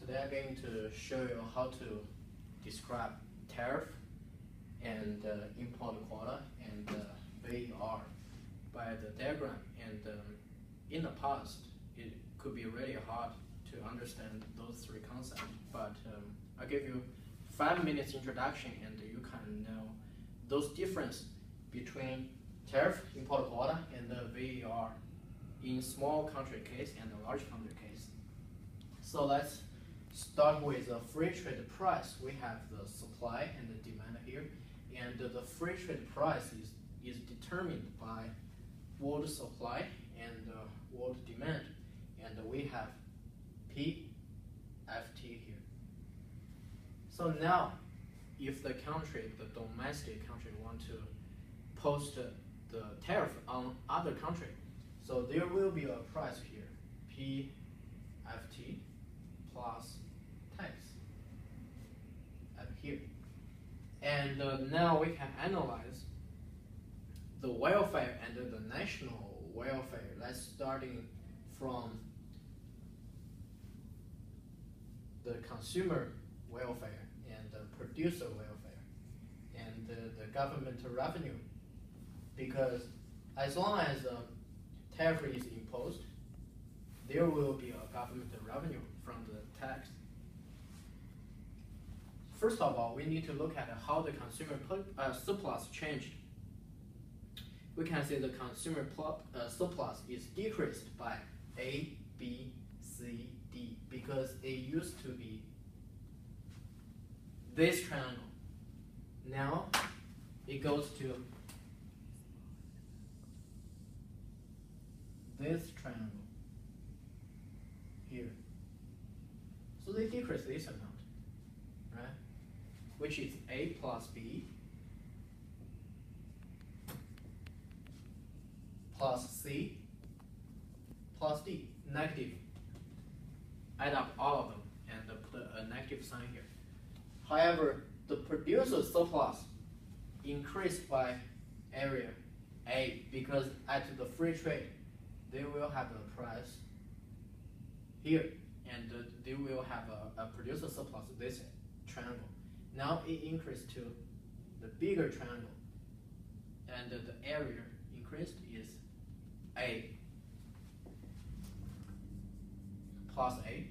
Today I'm going to show you how to describe tariff and import quota and VER by the diagram. And in the past, it could be really hard to understand those three concepts. But I'll give you 5 minutes introduction, and you can know those difference between tariff, import quota, and VER in small country case and a large country case. So let's start with the free trade price. We have the supply and the demand here, and the free trade price is determined by world supply and world demand, and we have PFT here. So now, if the country, the domestic country, want to post the tariff on other country, so there will be a price here, PFT plus tax up here. And now we can analyze the welfare and the national welfare. Let's starting from the consumer welfare and the producer welfare and the government revenue, because as long as the tariff is imposed, there will be a government revenue from the tax. First of all, we need to look at how the consumer surplus changed. We can see the consumer surplus is decreased by A, B, C, D, because it used to be this triangle. Now it goes to this triangle here. So they decrease this amount, right? Which is A plus B plus C plus D, negative. Add up all of them and put a negative sign here. However, the producer surplus increased by area A, because at the free trade, they will have a price here, and they will have a producer surplus, this triangle. Now it increased to the bigger triangle, and the area increased is A plus A.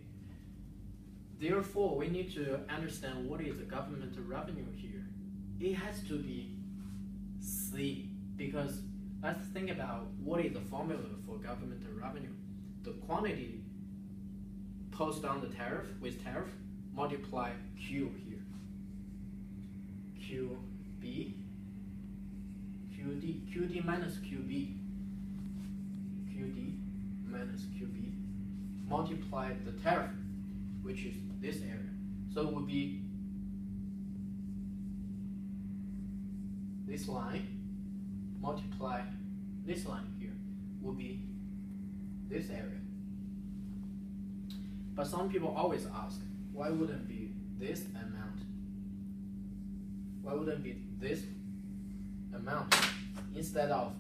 Therefore, we need to understand what is the government revenue here. It has to be C, because let's think about what is the formula for government revenue. The quantity posted on the tariff with tariff multiply Q here. QB, QD, QD minus QB, QD minus QB, multiply the tariff, which is this area. So it would be this line multiply this line here, will be this area. But some people always ask, why wouldn't be this amount? Why wouldn't be this amount instead of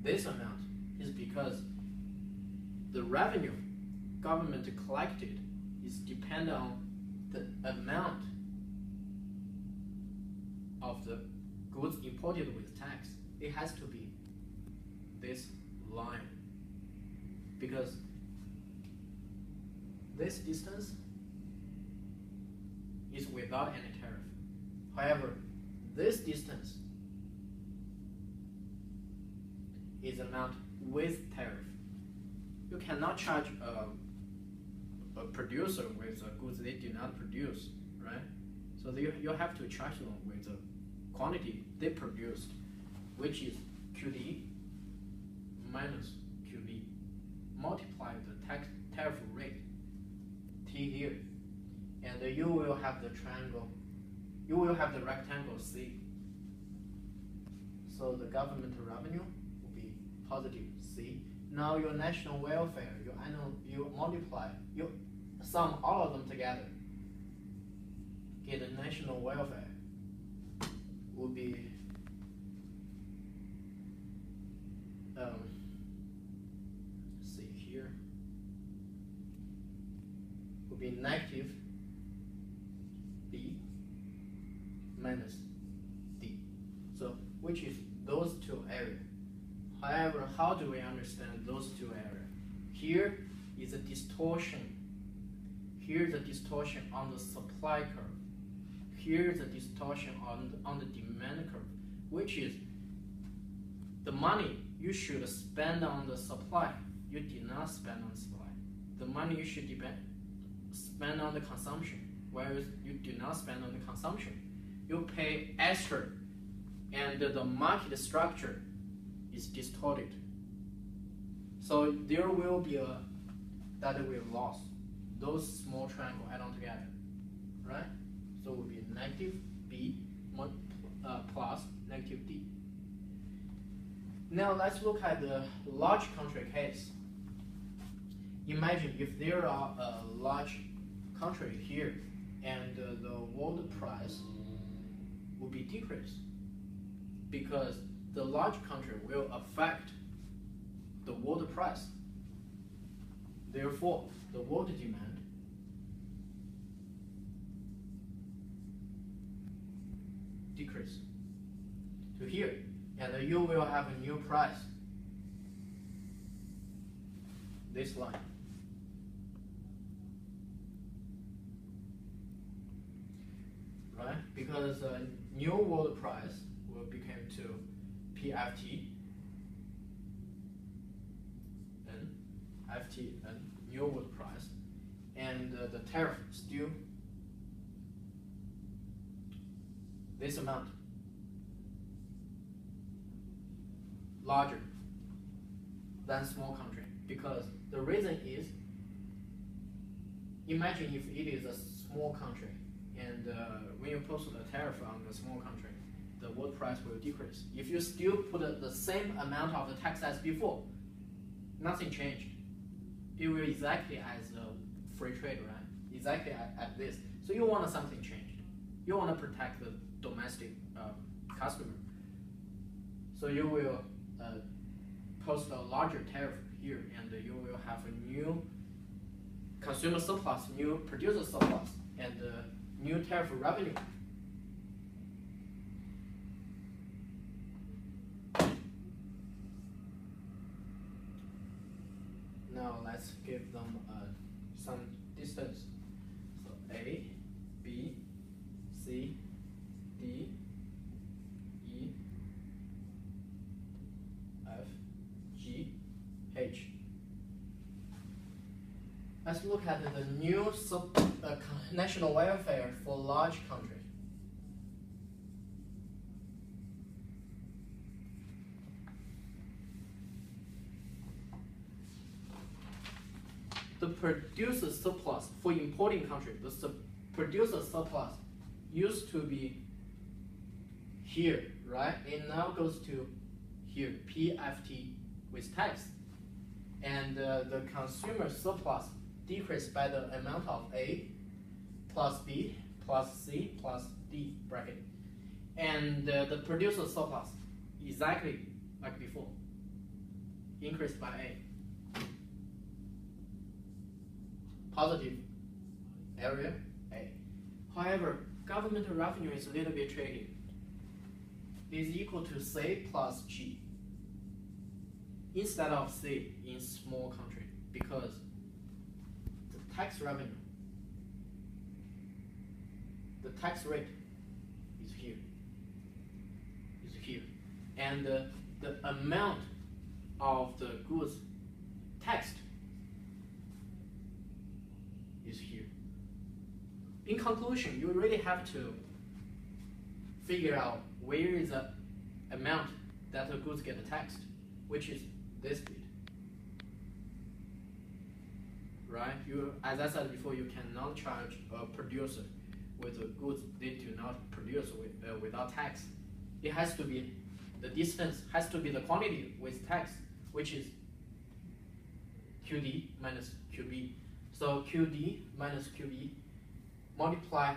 this amount? Is because the revenue government collected is dependent on the amount of the goods imported with tax. It has to be this line, because this distance is without any tariff. However, this distance is amount with tariff. You cannot charge a producer with goods they do not produce, right? So you have to charge them with the quantity they produced, which is QD minus QB. Multiply the tariff rate, T here, and you will have the triangle, you will have the rectangle C. So the government revenue will be positive C. Now your national welfare, you multiply, you sum all of them together, get the national welfare will be see here, will be negative B minus D. So which is those two areas. However, how do we understand those two areas? Here is a distortion. Here is a distortion on the supply curve. Here is a distortion on the demand curve, which is the money you should spend on the supply, you did not spend on supply. The money you should spend on the consumption, whereas you do not spend on the consumption. You pay extra, and the market structure is distorted. So there will be a that will loss. Those small triangles add on together, right? So it will be negative B plus negative D. Now let's look at the large country case. Imagine if there are a large country here and the world price will be decreased because the large country will affect the world price. Therefore, the world demand decrease to here, and you will have a new price. This line. Right? Because new world price will become to PFT and FT and new world price, and the tariff still this amount larger than small country, because the reason is, imagine if it is a small country and when you post the tariff on the small country, the world price will decrease. If you still put the same amount of the tax as before, nothing changed. It will exactly as a free trade, right? Exactly at this. So you want something changed. You want to protect the domestic customer. So you will post a larger tariff here, and you will have a new consumer surplus, new producer surplus, and new tariff revenue. Now let's give them some distance. So A, B, C, D, E, F, G, H. Let's look at the new national welfare for large countries. The producer surplus for importing country, the producer surplus used to be here, right? It now goes to here, PFT with tax. And the consumer surplus decreased by the amount of A plus B plus C plus D bracket. And the producer surplus, exactly like before, increased by A. Positive area A. However, government revenue is a little bit tricky. It is equal to C plus G instead of C in small country, because the tax revenue, the tax rate is here, and the amount of the goods taxed is here. In conclusion, you really have to figure out where is the amount that the goods get taxed, which is this bit, right? As I said before, you cannot charge a producer with the goods they do not produce without tax. It has to be, the distance has to be the quantity with tax, which is QD minus QB. So QD minus QB multiply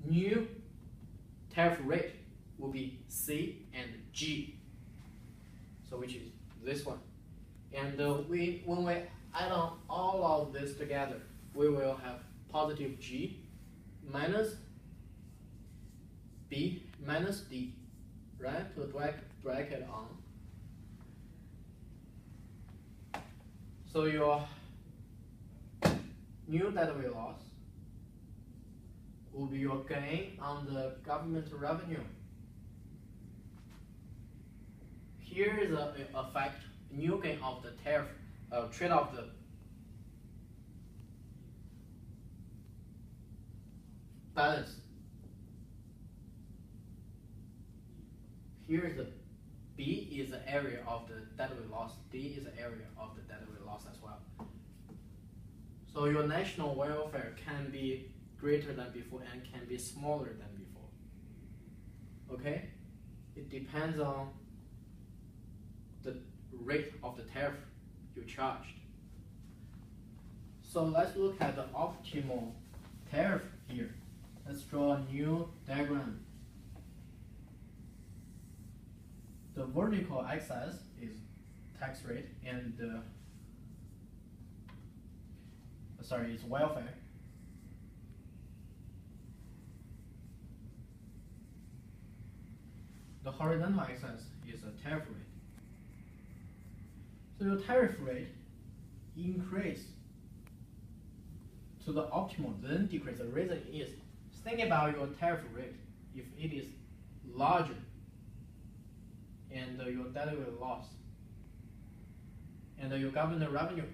new tariff rate will be C and G. So which is this one. And when we add on all of this together, we will have positive G minus B minus D, right? To drag bracket on. So your new deadweight loss will be your gain on the government revenue. Here is a fact, new gain of the tariff, trade of the balance. Here is the B is the area of the deadweight loss, D is the area of the deadweight loss as well. So your national welfare can be greater than before and can be smaller than before. Okay? It depends on the rate of the tariff you charged. So let's look at the optimal tariff here. Let's draw a new diagram. The vertical axis is tax rate and it's welfare. The horizontal axis is a tariff rate. So your tariff rate increase to the optimal, then decrease. The reason is, think about your tariff rate. If it is larger and your deadweight loss and your government revenue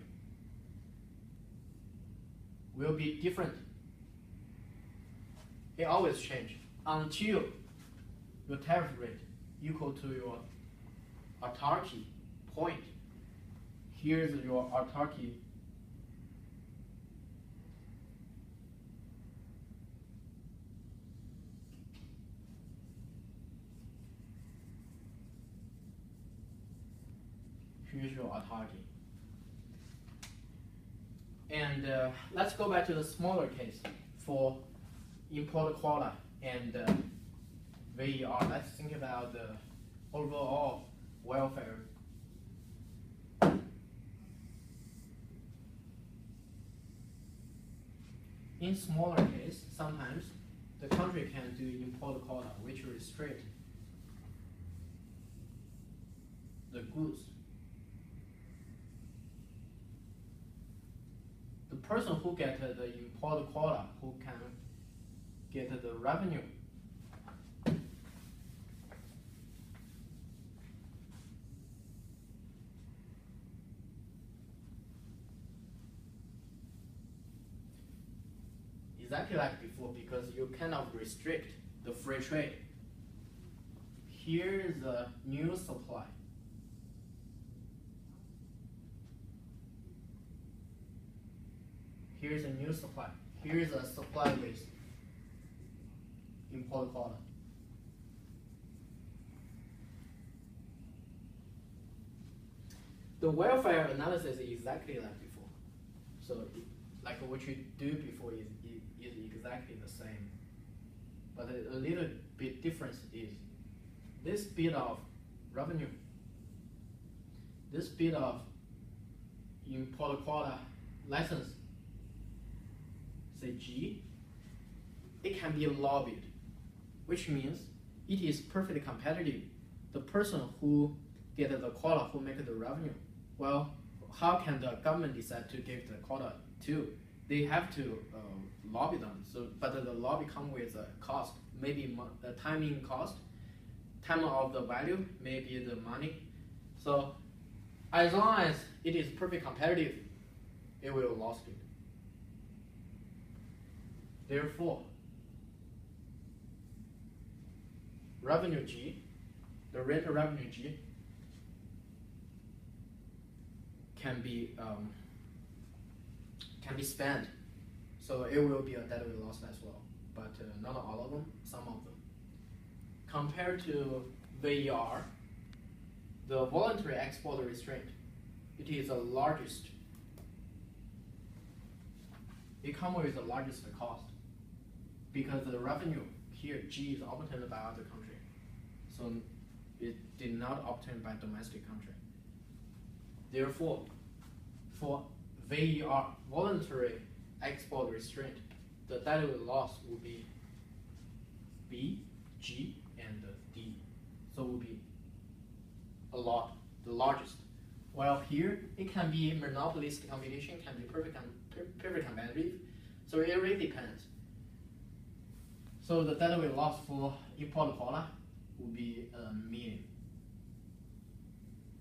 will be different. It always changes until your tariff rate equal to your autarky point. Here's your autarky here's your autarky. And let's go back to the smaller case for import quota and VER. Let's think about the overall welfare. In smaller case, sometimes the country can do import quota, which restrict the goods. The person who get the import quota, who can get the revenue, exactly like before, because you cannot restrict the free trade. Here is the new supply. Here's a new supply. Here's a supply with import quota. The welfare analysis is exactly like before. So, like what you do before is exactly the same. But a little bit difference is this bit of revenue, this bit of import quota license, say G, it can be lobbied, which means it is perfectly competitive. The person who get the quota, who make the revenue, well, how can the government decide to give the quota to? They have to lobby them. So, but the lobby comes with a cost, maybe the timing cost, time of the value, maybe the money. So, as long as it is perfectly competitive, it will lose it. Therefore, revenue G, the rental revenue G, can be spent, so it will be a deadweight loss as well. But not all of them, some of them. Compared to VER, the voluntary export restraint, it is the largest. It comes with the largest cost because the revenue here, G, is obtained by other country. So it did not obtain by domestic country. Therefore, for VER, voluntary export restraint, the deadweight loss will be B, G, and D. So it will be a lot, the largest. While here, it can be monopolistic competition, can be perfect competitive. So it really depends. So the deadweight loss for import quota will be a million.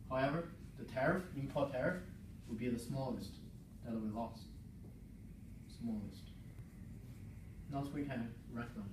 However, the tariff, import tariff, will be the smallest deadweight loss. Smallest. Now we can write them.